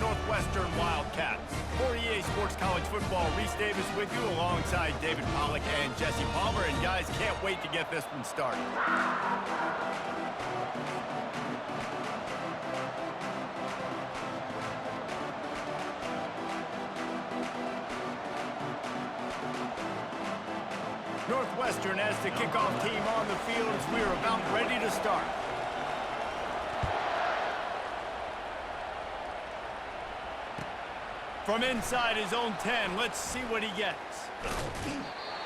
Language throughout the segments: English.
Northwestern Wildcats. For EA Sports College Football, Reese Davis with you alongside David Pollack and Jesse Palmer. And guys, can't wait to get this one started. Northwestern has the kickoff team on the field as we are about ready to start. From inside his own 10, let's see what he gets.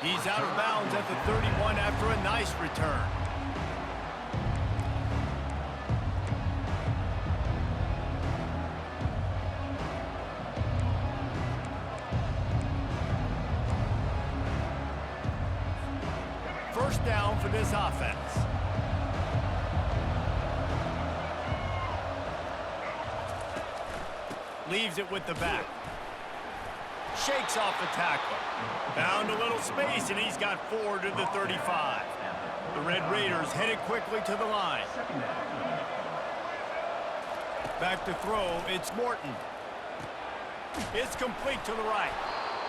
He's out of bounds at the 31 after a nice return. First down for this offense. Leaves it with the back. Shakes off the tackle. Found a little space, and he's got 4 to the 35. The Red Raiders headed quickly to the line. Back to throw, it's Morton. It's complete to the right.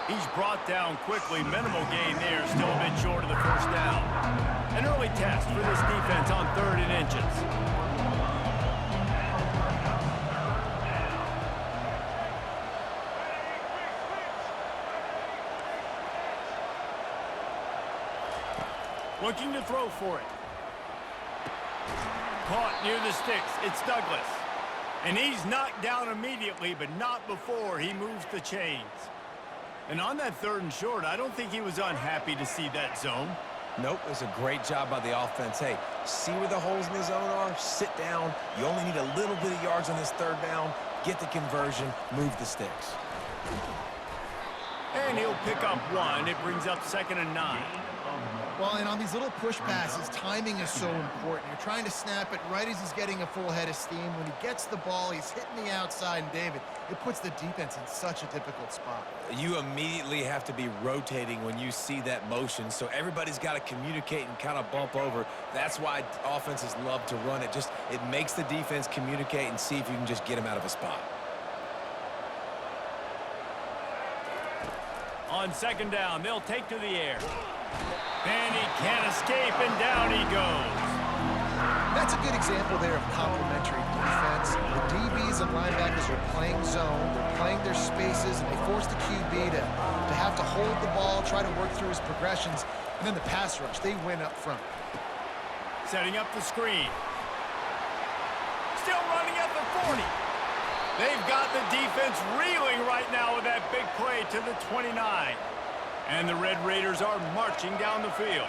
He's brought down quickly. Minimal gain there, still a bit short of the first down. An early test for this defense on 3rd and inches. Looking to throw for it. Caught near the sticks. It's Douglas. And he's knocked down immediately, but not before he moves the chains. And on that 3rd and short, I don't think he was unhappy to see that zone. Nope, it was a great job by the offense. Hey, see where the holes in the zone are? Sit down. You only need a little bit of yards on this 3rd down. Get the conversion. Move the sticks. And he'll pick up 1. It brings up 2nd and 9. Well, and on these little push passes, timing is so important. You're trying to snap it right as he's getting a full head of steam. When he gets the ball, he's hitting the outside, and David, it puts the defense in such a difficult spot. You immediately have to be rotating when you see that motion, so everybody's got to communicate and kind of bump over. That's why offenses love to run it. It makes the defense communicate and see if you can just get him out of a spot. On 2nd down, they'll take to the air. And he can't escape, and down he goes. That's a good example there of complementary defense. The DBs and linebackers are playing zone, they're playing their spaces, and they force the QB to have to hold the ball, try to work through his progressions, and then the pass rush, they win up front. Setting up the screen. Still running at the 40. They've got the defense reeling right now with that big play to the 29. And the Red Raiders are marching down the field.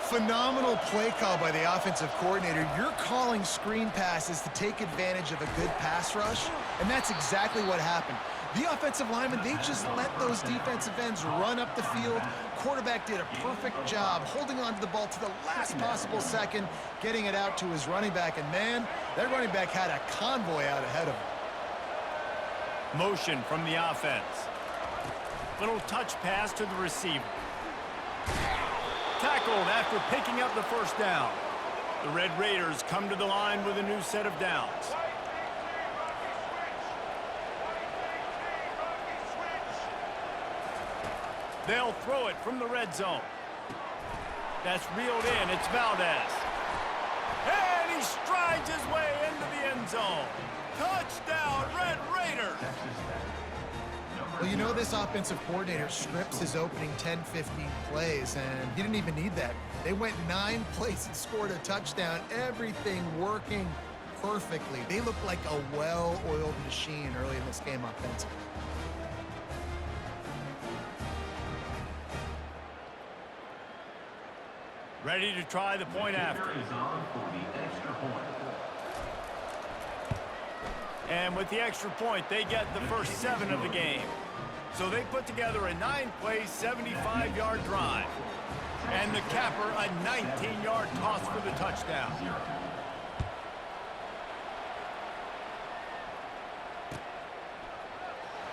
Phenomenal play call by the offensive coordinator. You're calling screen passes to take advantage of a good pass rush, and that's exactly what happened. The offensive linemen, they just let those defensive ends run up the field. Quarterback did a perfect job holding on to the ball to the last possible second, getting it out to his running back, and man, that running back had a convoy out ahead of him. Motion from the offense. Little touch pass to the receiver. Tackled after picking up the first down. The Red Raiders come to the line with a new set of downs. They'll throw it from the red zone. That's reeled in. It's Valdez. And he strides his way into the end zone. Touchdown, Red Raiders! Well, you know, this offensive coordinator scripts his opening 10, 15 plays, and he didn't even need that. They went 9 plays and scored a touchdown, everything working perfectly. They looked like a well-oiled machine early in this game offensively. Ready to try the point after. And with the extra point, they get the first 7 of the game. So they put together a 9-play, 75-yard drive. And the capper, a 19-yard toss for the touchdown.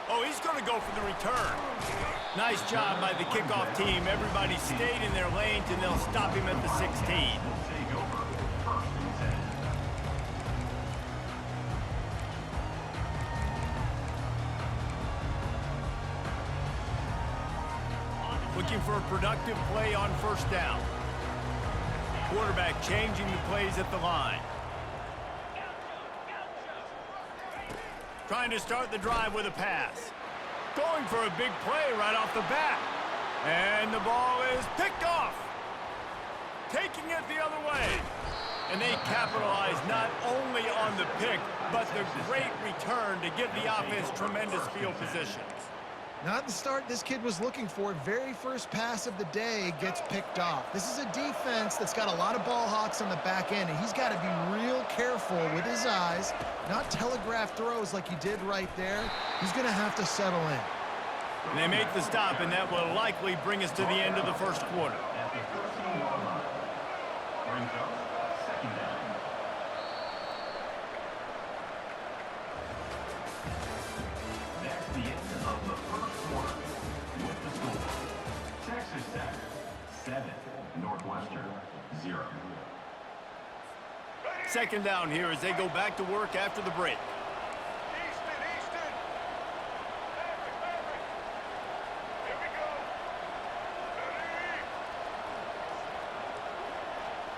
Oh, he's going to go for the return. Nice job by the kickoff team. Everybody stayed in their lanes, and they'll stop him at the 16. looking for a productive play on first down. Quarterback changing the plays at the line. Trying to start the drive with a pass. Going for a big play right off the bat. And the ball is picked off. Taking it the other way. And they capitalize not only on the pick, but the great return to give the offense tremendous field position. Not the start this kid was looking for. Very first pass of the day gets picked off. This is a defense that's got a lot of ball hawks on the back end, and he's got to be real careful with his eyes, not telegraph throws like he did right there. He's going to have to settle in. And they make the stop, and that will likely bring us to the end of the first quarter. Northwestern 0. Second down here as they go back to work after the break.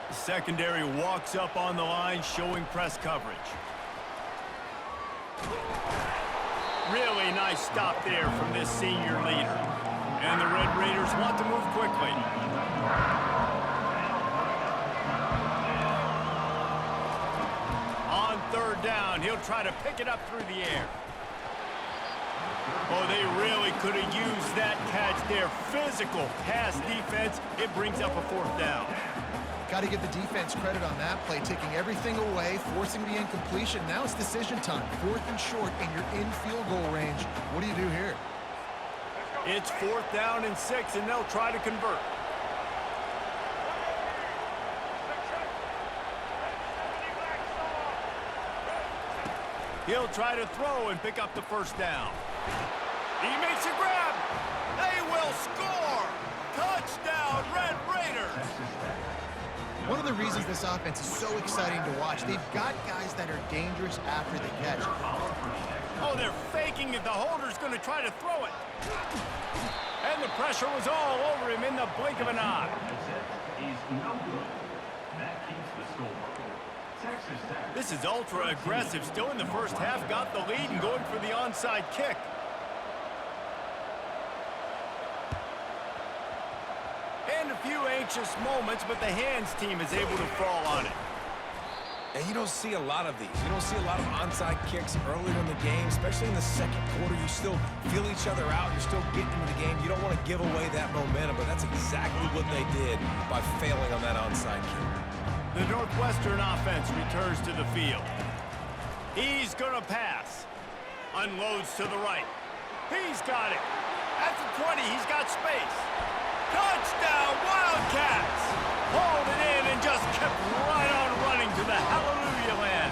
The secondary walks up on the line, showing press coverage. Really nice stop there from this senior leader. And the Red Raiders want to move quickly. On third down, he'll try to pick it up through the air. Oh, they really could have used that catch there. Physical pass defense. It brings up a fourth down. Got to give the defense credit on that play, taking everything away, forcing the incompletion. Now it's decision time. 4th and short, and you're in field goal range. What do you do here? It's 4th down and 6, and they'll try to convert. He'll try to throw and pick up the first down. He makes a grab. They will score. Touchdown, Red Raiders. One of the reasons this offense is so exciting to watch, they've got guys that are dangerous after the catch. Oh, they're faking it. The holder's going to try to throw it. And the pressure was all over him in the blink of an eye. This is ultra aggressive. Still in the first half, got the lead and going for the onside kick. And a few anxious moments, but the hands team is able to fall on it. And you don't see a lot of these. You don't see a lot of onside kicks earlier in the game, especially in the second quarter. You still feel each other out. You're still getting into the game. You don't want to give away that momentum, but that's exactly what they did by failing on that onside kick. The Northwestern offense returns to the field. He's going to pass. Unloads to the right. He's got it. At the 20, he's got space. Touchdown, Wildcats! Hauled it in and just kept right on running to the hallelujah land.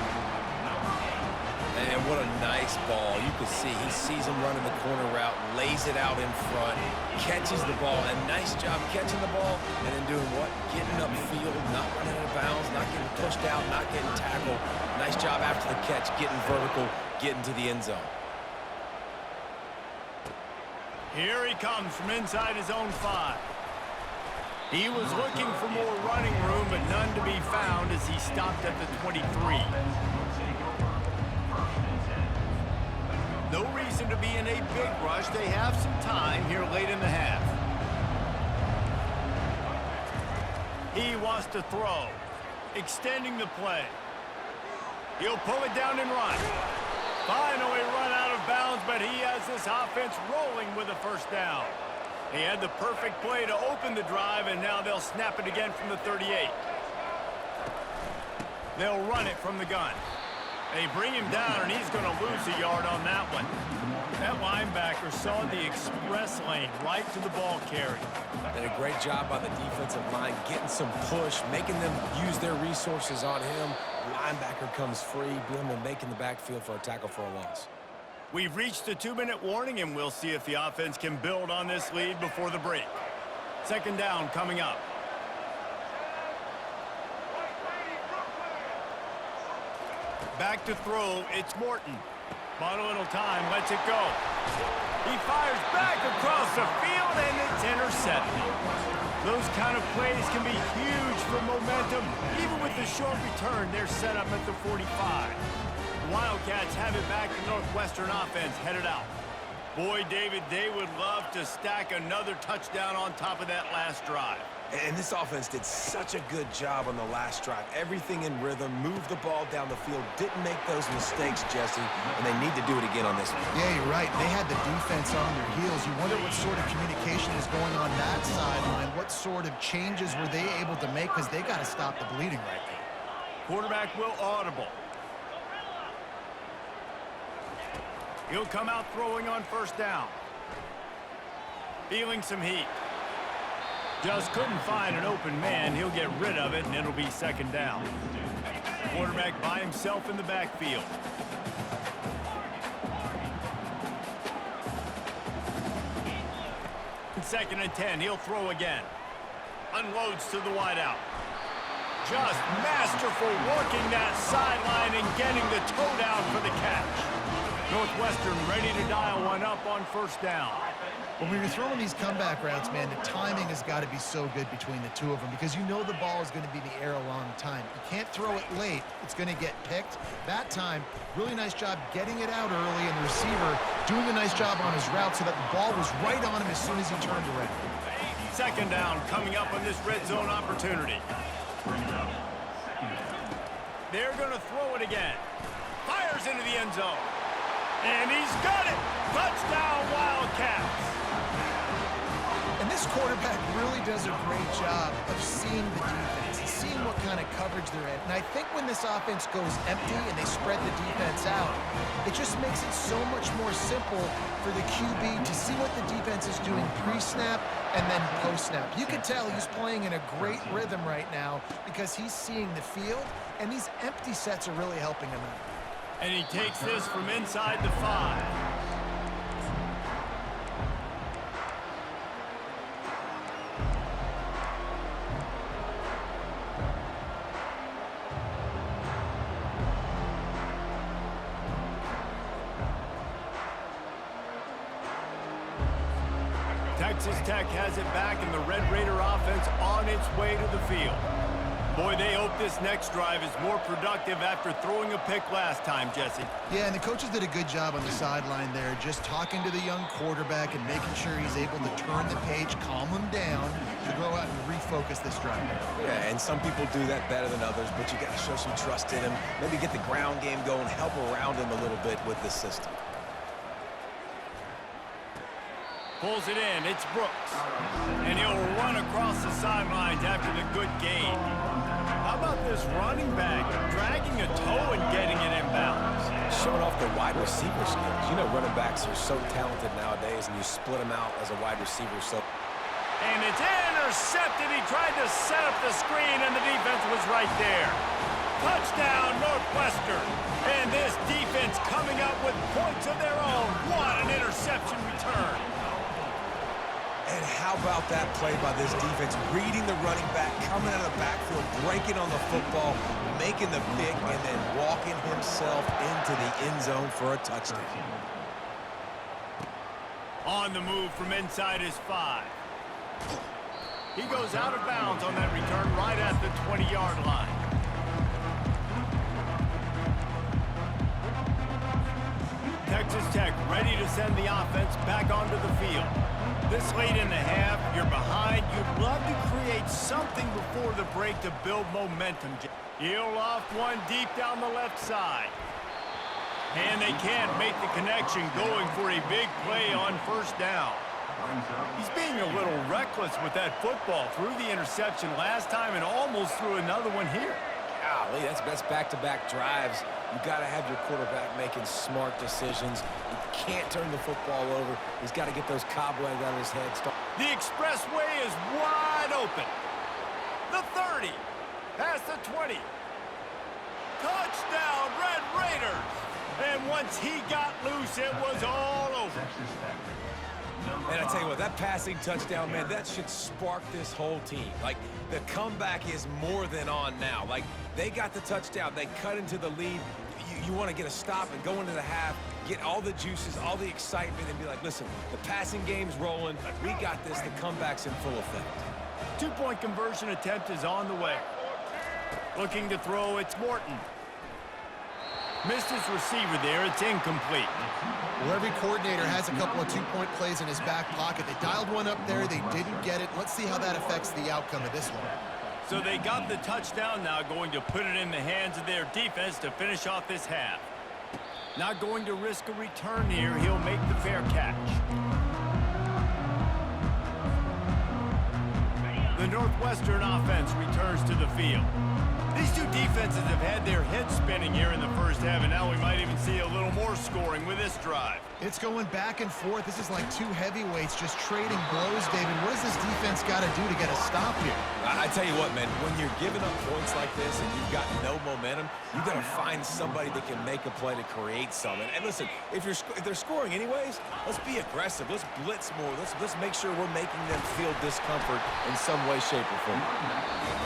And what a nice ball. You can see he sees him running the corner route, lays it out in front, catches the ball, and nice job catching the ball and then doing what? Getting upfield, not running out of bounds, not getting pushed out, not getting tackled. Nice job after the catch, getting vertical, getting to the end zone. Here he comes from inside his own 5. He was looking for more running room, but none to be found as he stopped at the 23. No reason to be in a big rush. They have some time here late in the half. He wants to throw, extending the play. He'll pull it down and run. Finally run out of bounds, but he has this offense rolling with a first down. He had the perfect play to open the drive, and now they'll snap it again from the 38. They'll run it from the gun. They bring him down, and he's going to lose a yard on that one. That linebacker saw the express lane right to the ball carrier. Did a great job by the defensive line, getting some push, making them use their resources on him. Linebacker comes free, boom, and making the backfield for a tackle for a loss. We've reached the 2-minute warning, and we'll see if the offense can build on this lead before the break. Second down coming up. Back to throw, it's Morton. Bought a little time, lets it go. He fires back across the field, and it's intercepted. Those kind of plays can be huge for momentum. Even with the short return, they're set up at the 45. The Wildcats have it back to Northwestern offense headed out. Boy, David, they would love to stack another touchdown on top of that last drive. And this offense did such a good job on the last drive. Everything in rhythm, moved the ball down the field, didn't make those mistakes, Jesse, and they need to do it again on this one. Yeah, you're right. They had the defense on their heels. You wonder what sort of communication is going on that sideline. What sort of changes were they able to make, because they got to stop the bleeding right there. Quarterback will audible. He'll come out throwing on first down. Feeling some heat. Just couldn't find an open man. He'll get rid of it, and it'll be second down. Quarterback by himself in the backfield. Second and 10. He'll throw again. Unloads to the wideout. Just masterful working that sideline and getting the toe down for the catch. Northwestern ready to dial one up on first down. When we were throwing these comeback routes, man, the timing has got to be so good between the two of them, because you know the ball is going to be in the air a long time. You can't throw it late. It's going to get picked. That time, really nice job getting it out early, and the receiver doing a nice job on his route so that the ball was right on him as soon as he turned around. Second down coming up on this red zone opportunity. They're going to throw it again. Fires into the end zone. And he's got it. Touchdown, Wildcats. And this quarterback really does a great job of seeing the defense, seeing what kind of coverage they're in. And I think when this offense goes empty and they spread the defense out, it just makes it so much more simple for the QB to see what the defense is doing pre-snap and then post-snap. You can tell he's playing in a great rhythm right now because he's seeing the field, and these empty sets are really helping him out. And he takes this from inside the 5. Texas Tech has it back, and the Red Raider offense on its way to the field. Boy, they hope this next drive is more productive after throwing a pick last time, Jesse. Yeah, and the coaches did a good job on the sideline there, just talking to the young quarterback and making sure he's able to turn the page, calm him down, to go out and refocus this drive. Yeah, and some people do that better than others, but you got to show some trust in him, maybe get the ground game going, help around him a little bit with the system. Pulls it in. It's Brooks. And he'll run across the sidelines after the good gain. How about this running back dragging a toe and getting it inbounds? Showing off the wide receiver skills. You know running backs are so talented nowadays, and you split them out as a wide receiver. And it's intercepted. He tried to set up the screen, and the defense was right there. Touchdown, Northwestern. And this defense coming up with points of their own. What an interception return. And how about that play by this defense, reading the running back, coming out of the backfield, breaking on the football, making the pick, and then walking himself into the end zone for a touchdown. On the move from inside his 5. He goes out of bounds on that return right at the 20-yard line. Texas Tech ready to send the offense back onto the field. This late in the half, you're behind. You'd love to create something before the break to build momentum. He'll loft one deep down the left side. And they can't make the connection, going for a big play on first down. He's being a little reckless with that football. Threw the interception last time and almost threw another one here. Golly, that's back-to-back drives. You got to have your quarterback making smart decisions. You can't turn the football over. He's got to get those cobwebs out of his head. The expressway is wide open. The 30. Past the 20. Touchdown, Red Raiders. And once he got loose, it was all over. And I tell you what, that passing touchdown, man, that should spark this whole team. Like, the comeback is more than on now. Like, they got the touchdown. They cut into the lead. you want to get a stop and go into the half, get all the juices, all the excitement, and be like, listen, the passing game's rolling. We got this. The comeback's in full effect. Two-point conversion attempt is on the way. Looking to throw, it's Morton. Missed his receiver there. It's incomplete. Well, every coordinator has a couple of two-point plays in his back pocket. They dialed one up there. They didn't get it. Let's see how that affects the outcome of this one. So they got the touchdown, now going to put it in the hands of their defense to finish off this half. Not going to risk a return here. He'll make the fair catch. The Northwestern offense returns to the field. These two defenses have had their heads spinning here in the first half, and now we might even see a little more scoring with this drive. It's going back and forth. This is like two heavyweights just trading blows, David. What does this defense got to do to get a stop here? I tell you what, man, when you're giving up points like this and you've got no momentum, you got to find somebody that can make a play to create something. And listen, if they're scoring anyways, let's be aggressive. Let's blitz more. Let's make sure we're making them feel discomfort in some way, shape, or form.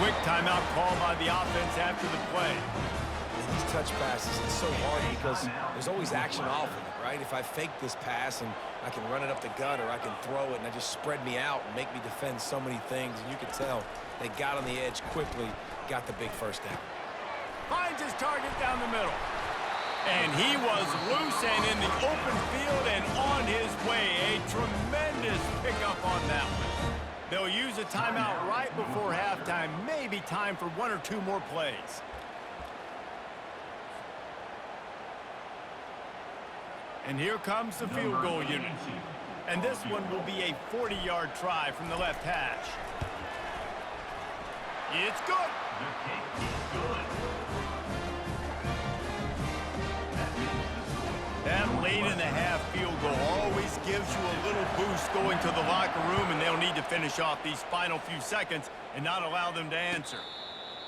Quick timeout call by the offense after the play. These touch passes, it's so hard because there's always action off of it, right? If I fake this pass and I can run it up the gut or I can throw it and I just spread me out and make me defend so many things, and you can tell they got on the edge quickly, got the big first down. Finds his target down the middle. And he was loose and in the open field and on his way. A tremendous pickup on that one. They'll use a timeout right before halftime. Maybe time for one or two more plays. And here comes the field goal unit. And this one will be a 40-yard try from the left hash. It's good. That late in the half field goal always gives you a little boost going to the locker room, and they'll need to finish off these final few seconds and not allow them to answer.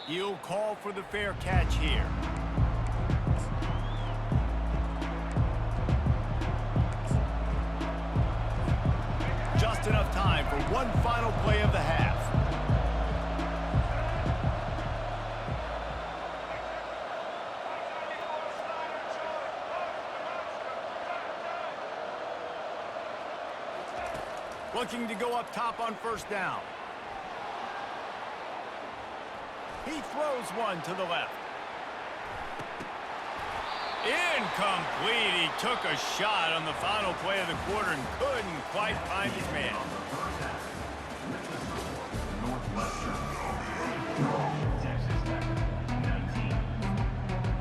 He'll call for the fair catch here. Just enough time for one final play of the half. Looking to go up top on first down. He throws one to the left. Incomplete. He took a shot on the final play of the quarter and couldn't quite find his man.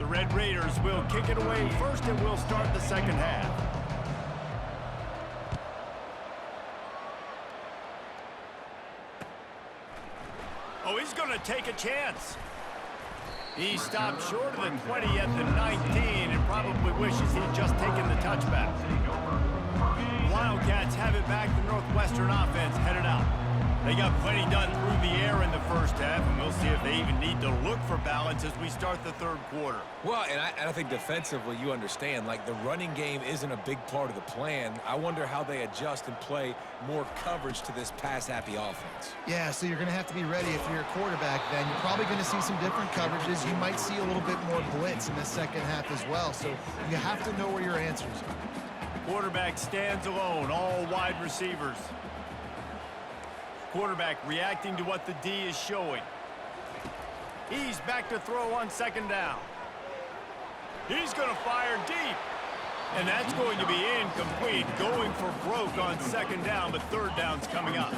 The Red Raiders will kick it away first, and we'll start the second half. Oh, he's going to take a chance. He stopped short of the 20 at the 19 and probably wishes he'd just taken the touchback. Wildcats have it back. The Northwestern offense headed out. They got plenty done through the air in the first half, and we'll see if they even need to look for balance as we start the third quarter. Well, and I think defensively, you understand, like the running game isn't a big part of the plan. I wonder how they adjust and play more coverage to this pass-happy offense. Yeah, so you're going to have to be ready if you're a quarterback then. You're probably going to see some different coverages. You might see a little bit more blitz in the second half as well, so you have to know where your answers are. Quarterback stands alone, all wide receivers. Quarterback reacting to what the D is showing. He's back to throw on second down. He's going to fire deep. And that's going to be incomplete. Going for broke on second down, but third down's coming up.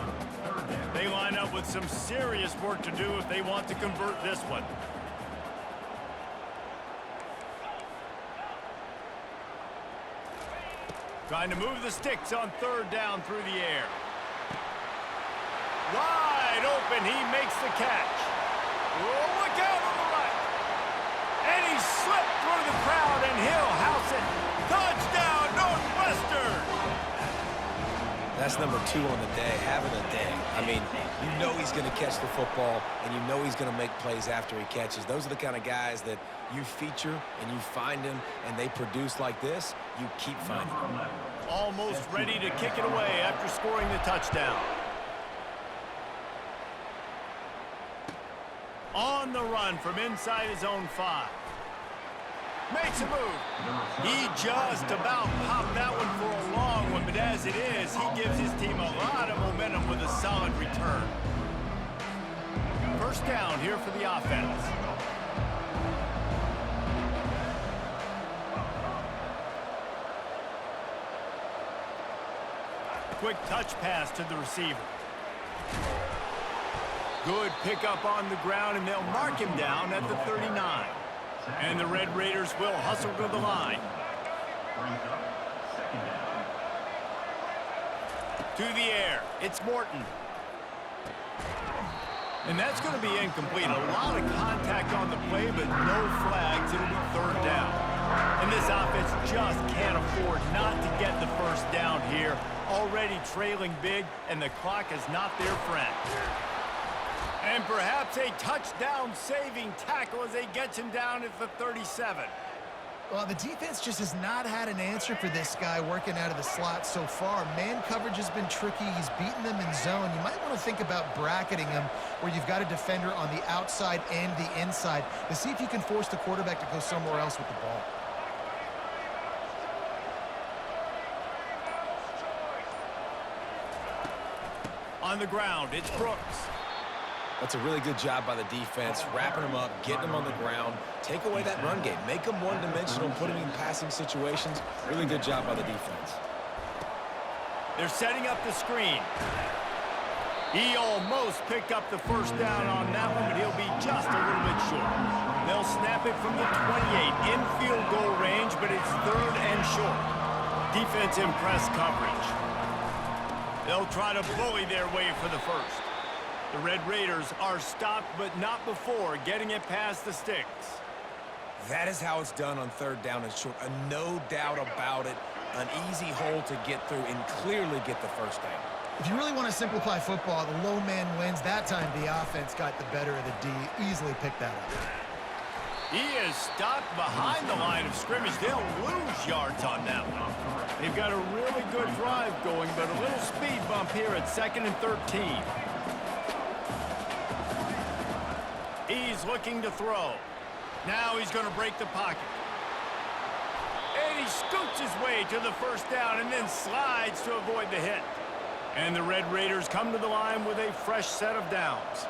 They line up with some serious work to do if they want to convert this one. Trying to move the sticks on third down through the air. Wide open, he makes the catch. Oh, look out on the right. And he slipped through the crowd, and he'll house it. Touchdown, Northwestern! That's number 2 on the day, having a day. I mean, you know he's going to catch the football, and you know he's going to make plays after he catches. Those are the kind of guys that you feature, and you find them, and they produce like this, you keep finding them. Almost ready to kick it away after scoring the touchdown. On the run from inside his own 5. Makes a move. He just about popped that one for a long one, but as it is, he gives his team a lot of momentum with a solid return. First down here for the offense. Quick touch pass to the receiver. Good pickup on the ground, and they'll mark him down at the 39. And the Red Raiders will hustle to the line. To the air, it's Morton. And that's going to be incomplete. A lot of contact on the play, but no flags. It'll be third down. And this offense just can't afford not to get the first down here. Already trailing big, and the clock is not their friend. And perhaps a touchdown-saving tackle as they get him down at the 37. Well, the defense just has not had an answer for this guy working out of the slot so far. Man coverage has been tricky. He's beaten them in zone. You might want to think about bracketing him where you've got a defender on the outside and the inside to see if you can force the quarterback to go somewhere else with the ball. On the ground, it's Brooks. That's a really good job by the defense, wrapping them up, getting them on the ground, take away that run game, make them one-dimensional, put them in passing situations. Really good job by the defense. They're setting up the screen. He almost picked up the first down on that one, but he'll be just a little bit short. They'll snap it from the 28 in field goal range, but it's third and short. Defense in press coverage. They'll try to bully their way for the first. The Red Raiders are stopped, but not before getting it past the sticks. That is how it's done on third down and short. No doubt about it. An easy hole to get through and clearly get the first down. If you really want to simplify football, the low man wins. That time the offense got the better of the D. Easily picked that up. He is stopped behind the line of scrimmage. They'll lose yards on that one. They've got a really good drive going, but a little speed bump here at 2nd and 13. He's looking to throw. Now he's going to break the pocket. And he scoots his way to the first down and then slides to avoid the hit. And the Red Raiders come to the line with a fresh set of downs.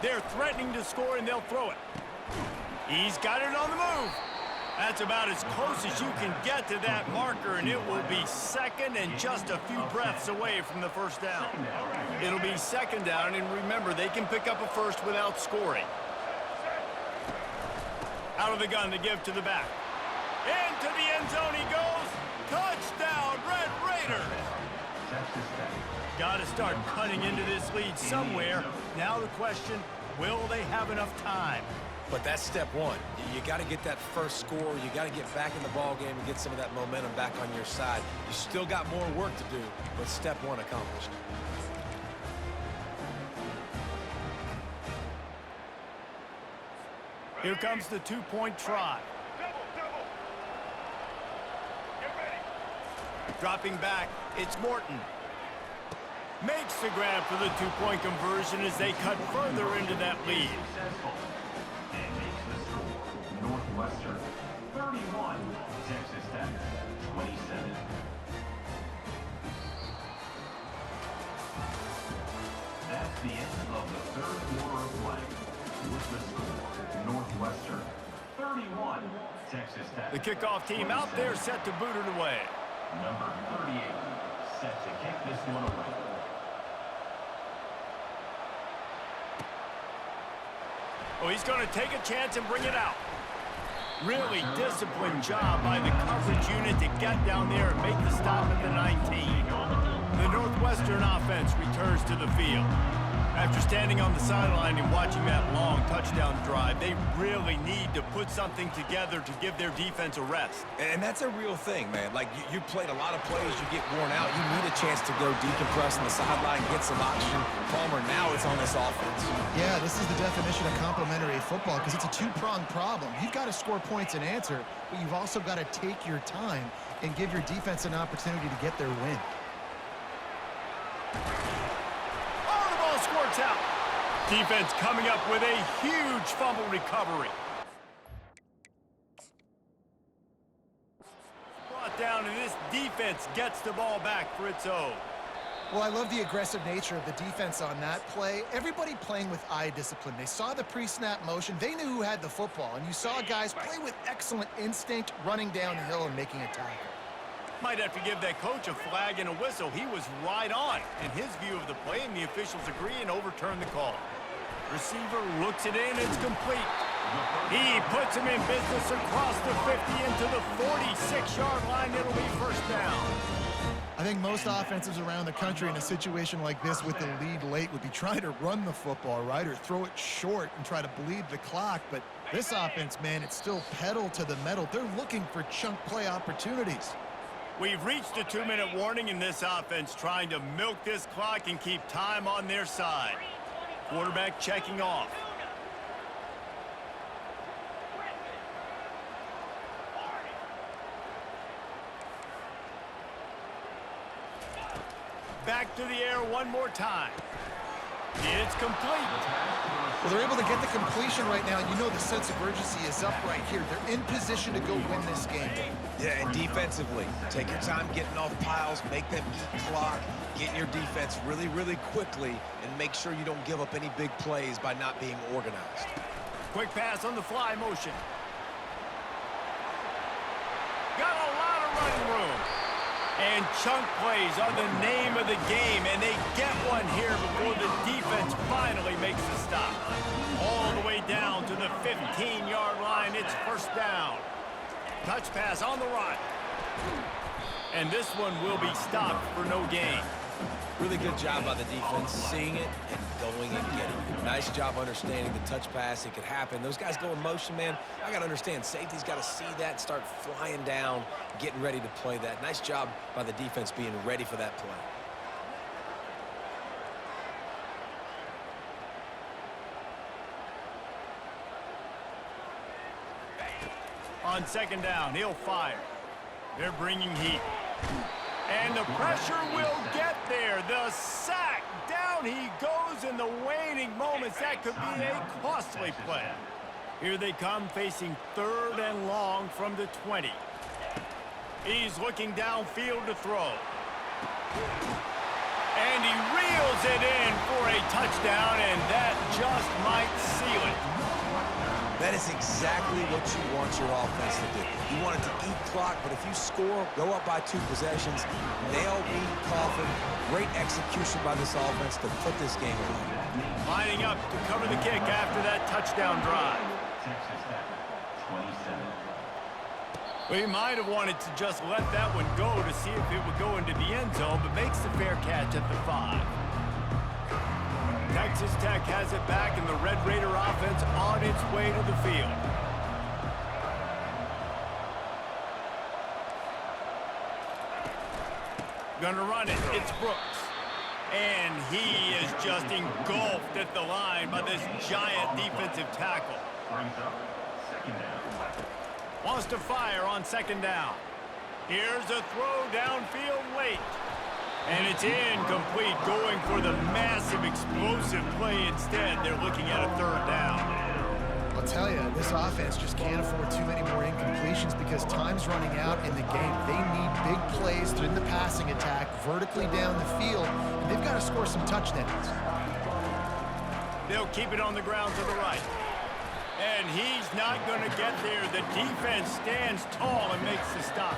They're threatening to score, and they'll throw it. He's got it on the move. That's about as close as you can get to that marker, and it will be second and just a few breaths away from the first down. It'll be second down, and remember, they can pick up a first without scoring. Out of the gun to give to the back. Into the end zone he goes. Touchdown, Red Raiders. Got to start cutting into this lead somewhere. Now the question, will they have enough time? But that's step one. You got to get that first score. You got to get back in the ball game and get some of that momentum back on your side. You still got more work to do, but step one accomplished. Here comes the two-point try. Dropping back, it's Morton. Makes the grab for the two-point conversion as they cut further into that lead. And makes the score. Northwestern 31, Texas Tech 27. That's the end of the third quarter of play. With the score, Northwestern 31, Texas Tech. The kickoff team out there set to boot it away. Number 38, set to kick this one away. Oh, he's going to take a chance and bring it out. Really disciplined job by the coverage unit to get down there and make the stop at the 19. The Northwestern Northwestern offense returns to the field. After standing on the sideline and watching that long touchdown drive, they really need to put something together to give their defense a rest. And that's a real thing, man. Like, you played a lot of plays, you get worn out. You need a chance to go decompress on the sideline, get some oxygen. Palmer, now it's on this offense. Yeah, this is the definition of complementary football because it's a two-pronged problem. You've got to score points and answer, but you've also got to take your time and give your defense an opportunity to get their win. Squirts out. Defense coming up with a huge fumble recovery. Brought down, and this defense gets the ball back for its own. Well, I love the aggressive nature of the defense on that play. Everybody playing with eye discipline. They saw the pre-snap motion. They knew who had the football, and you saw guys play with excellent instinct, running downhill and making a tackle. Might have to give that coach a flag and a whistle. He was right on in his view of the play, and the officials agree and overturn the call. Receiver looks it in. It's complete. He puts him in business across the 50 into the 46-yard line. It'll be first down. I think most offenses around the country in a situation like this with the lead late would be trying to run the football, right, or throw it short and try to bleed the clock. But this offense, man, it's still pedal to the metal. They're looking for chunk play opportunities. We've reached a 2-minute warning in this offense, trying to milk this clock and keep time on their side. Quarterback checking off. Back to the air one more time. It's complete. Well, they're able to get the completion right now, and you know the sense of urgency is up right here. They're in position to go win this game. Yeah, and defensively, take your time getting off piles, make them eat clock, get in your defense really, really quickly, and make sure you don't give up any big plays by not being organized. Quick pass on the fly motion. Got a lot of running room. And chunk plays are the name of the game, and they get one here before the defense finally makes the stop. All the way down to the 15-yard line. It's first down. Touch pass on the run. And this one will be stopped for no gain. Really good job by the defense, seeing it and going and getting it. Nice job understanding the touch pass. It could happen. Those guys go in motion, man. I got to understand, safety's got to see that, start flying down, getting ready to play that. Nice job by the defense being ready for that play. On second down, he'll fire. They're bringing heat. And the pressure will get there. The sack. Down he goes in the waning moments. That could be a costly play. Here they come facing 3rd and long from the 20. He's looking downfield to throw. And he reels it in for a touchdown, and that just might seal it. That is exactly what you want your offense to do. You want it to eat clock, but if you score, go up by 2 possessions, nail beat Coffin. Great execution by this offense to put this game away. Lining up to cover the kick after that touchdown drive. We might have wanted to just let that one go to see if it would go into the end zone, but makes the fair catch at the 5. Texas Tech has it back, and the Red Raider offense on its way to the field. Gonna run it. It's Brooks. And he is just engulfed at the line by this giant defensive tackle. Wants to fire on second down. Here's a throw downfield late. And it's incomplete, going for the massive explosive play instead. They're looking at a 3rd down. I'll tell you, this offense just can't afford too many more incompletions because time's running out in the game. They need big plays in the passing attack, vertically down the field, and they've got to score some touchdowns. They'll keep it on the ground to the right. And he's not going to get there. The defense stands tall and makes the stop.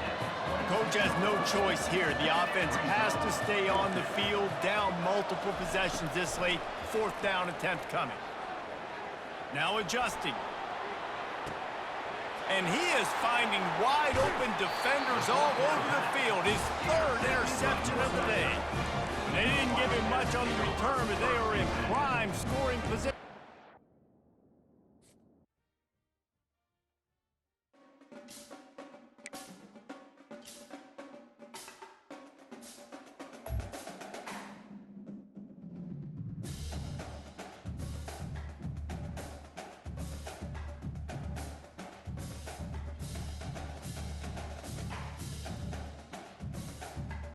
Coach has no choice here. The offense has to stay on the field, down multiple possessions this late. 4th down attempt coming. Now adjusting. And he is finding wide open defenders all over the field. His 3rd interception of the day. They didn't doing much on the return, but they are in prime scoring position.